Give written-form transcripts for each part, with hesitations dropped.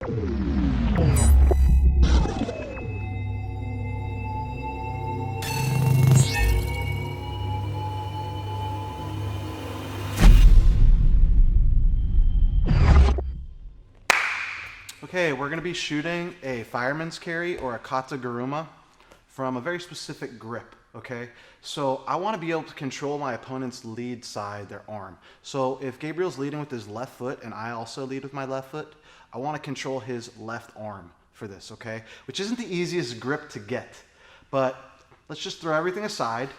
Okay, we're going to be shooting a fireman's carry or a kata guruma from a very specific grip, okay? So I want to be able to control my opponent's lead side, their arm. So if Gabriel's leading with his left foot and I also lead with my left foot, I want to control his left arm for this, okay? Which isn't the easiest grip to get, but let's just throw everything aside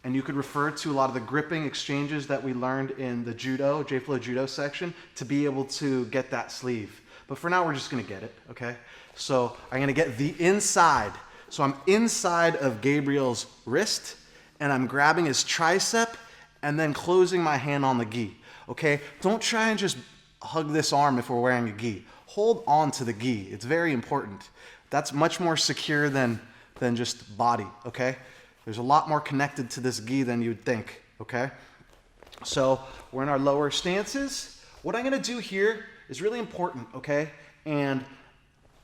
and you could refer to a lot of the gripping exchanges that we learned in the judo, J-Flow judo section to be able to get that sleeve. But for now, we're just gonna get it, okay? So I'm gonna get the inside. So I'm inside of Gabriel's wrist, and I'm grabbing his tricep, and then closing my hand on the gi, okay? Don't try and just hug this arm if we're wearing a gi. Hold on to the gi, it's very important. That's much more secure than just body, okay? There's a lot more connected to this gi than you'd think, okay? So we're in our lower stances. What I'm gonna do here is really important, okay? And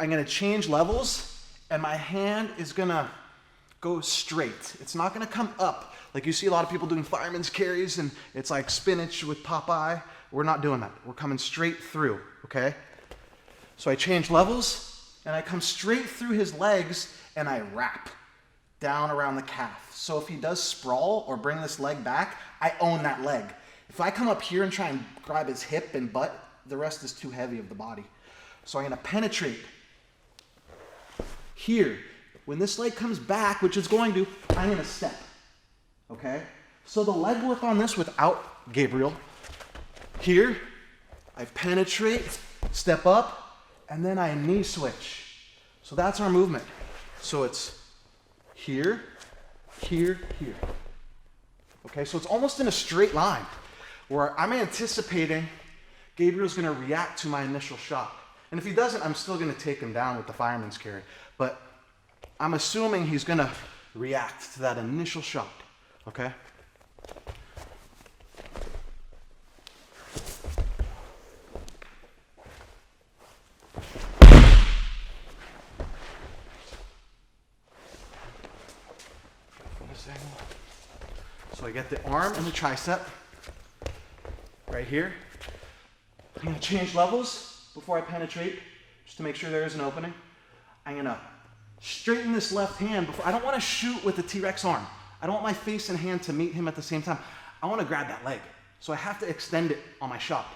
I'm gonna change levels and my hand is gonna go straight. It's not gonna come up. Like you see a lot of people doing fireman's carries and it's like spinach with Popeye. We're not doing that. We're coming straight through, okay? So I change levels and I come straight through his legs and I wrap down around the calf. So if he does sprawl or bring this leg back, I own that leg. If I come up here and try and grab his hip and butt, the rest is too heavy of the body. So I'm gonna penetrate here. When this leg comes back, which it's going to, I'm gonna step, okay? So the leg work on this without Gabriel. Here, I penetrate, step up, and then I knee switch. So that's our movement. So it's here, here, here. Okay, so it's almost in a straight line where I'm anticipating Gabriel's gonna react to my initial shot. And if he doesn't, I'm still gonna take him down with the fireman's carry. But I'm assuming he's gonna react to that initial shot, okay? So I get the arm and the tricep right here. I'm gonna change levels before I penetrate, just to make sure there is an opening. I'm gonna straighten this left hand before. I don't wanna shoot with the T-Rex arm. I don't want my face and hand to meet him at the same time. I wanna grab that leg. So I have to extend it on my shot.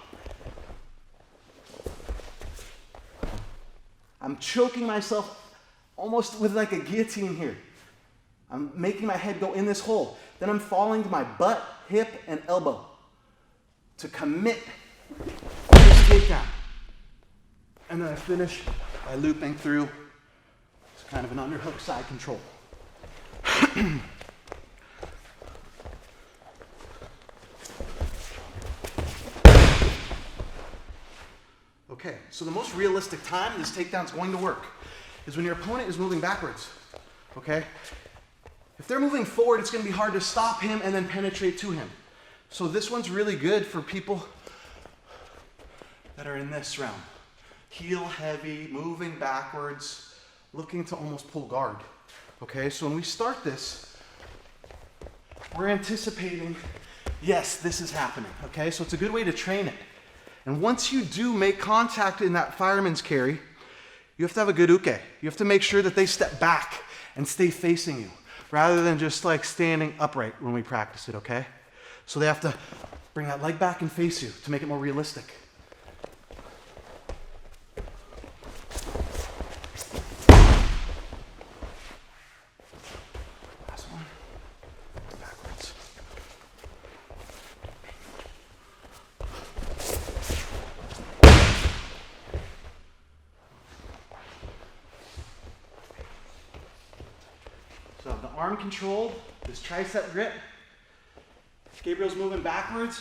I'm choking myself almost with like a guillotine here. I'm making my head go in this hole. Then I'm falling to my butt, hip, and elbow to commit this takedown. And then I finish by looping through. It's kind of an underhook side control. Okay, so the most realistic time this takedown is going to work is when your opponent is moving backwards, okay? If they're moving forward, it's going to be hard to stop him and then penetrate to him. So this one's really good for people that are in this realm. Heel heavy, moving backwards, looking to almost pull guard. Okay, so when we start this, we're anticipating, yes, this is happening. Okay, so it's a good way to train it. And once you do make contact in that fireman's carry, you have to have a good uke. You have to make sure that they step back and stay facing you, rather than just like standing upright when we practice it, okay? So they have to bring that leg back and face you to make it more realistic. Last one. Backwards. So the arm control, this tricep grip. Gabriel's moving backwards.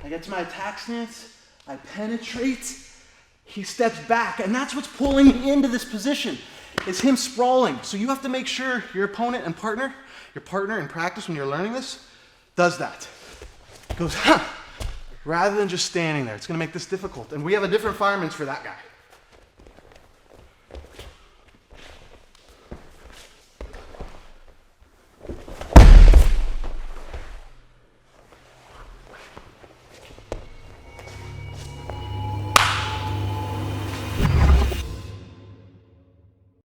I get to my attack stance. I penetrate. He steps back, and that's what's pulling me into this position, is him sprawling. So you have to make sure your opponent and partner, your partner in practice when you're learning this, does that. Goes, huh, rather than just standing there. It's gonna make this difficult. And we have a different fireman's for that guy.